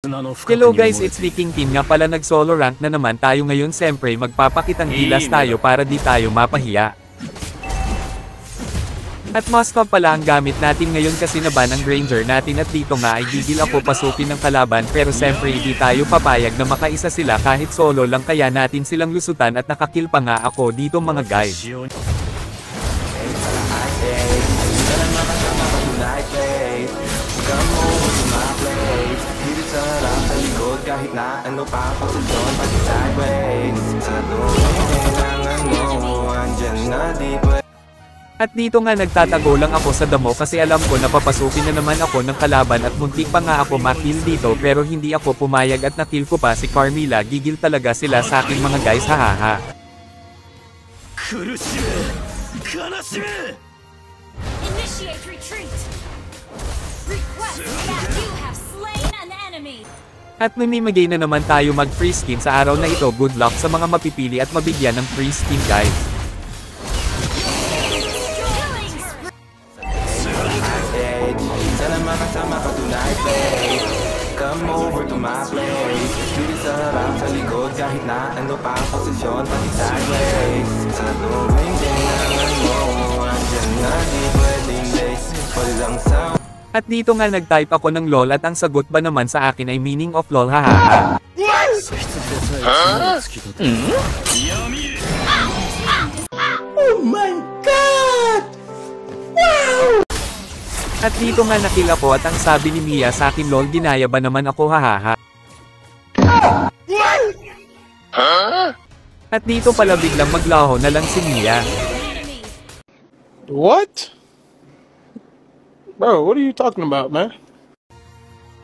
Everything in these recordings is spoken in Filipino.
Hello guys, it's Viking Team nga pala, nag-solo rank na naman tayo ngayon. Siyempre magpapakitang gilas tayo para di tayo mapahiya. At Moskov pala ang gamit natin ngayon kasi naban ang Granger natin, at dito nga ay gigil ako pasukin ng kalaban, pero siyempre hindi tayo papayag na makaisa sila kahit solo lang, kaya natin silang lusutan at nakakill pa nga ako dito mga guys. Kahit na ano pa posisyon pati sideways sa tuwing kailangan mo andyan na di pa. At dito nga nagtatago lang ako sa damo kasi alam ko na papasukin na naman ako ng kalaban, at muntik pa nga ako makill dito, pero hindi ako pumayag at nakill ko pa si Carmilla. Gigil talaga sila sa akin mga guys, hahaha. Initiate retreat. Request that you have slain an enemy. At namimigay na naman tayo mag-free skin sa araw na ito. Good luck sa mga mapipili at mabigyan ng free skin guys. Sana makasama ka tonight, babe. Come over to my place. Dito sa harap sa likod kahit na ano pa posisyon pati sideways. Sa tuwing kailangan mo andyan na di pwedeng days. Walang sound. At dito nga nag-type ako ng LOL, at ang sagot ba naman sa akin ay meaning of LOL, hahaha. Oh my God! Wow! At dito nga nakill ako, at ang sabi ni Mia sa akin, LOL ginaya ba naman ako, hahaha. At dito pala biglang maglaho na lang si Mia. What? Bro, what are you talking about, man?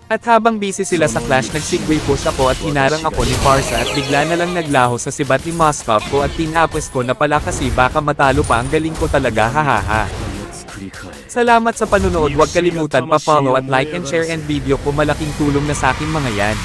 At habang busy sila sa clash, nag-segway push ako at hinarang ako ni Parsa, at bigla na lang naglaho sa sibat ni Moskov ko, at tinapos ko na pala kasi baka matalo pa. Ang galing ko talaga, hahaha. Salamat sa panunood, huwag kalimutan pa-follow at like and share and video ko, malaking tulong na sa akin mga yan.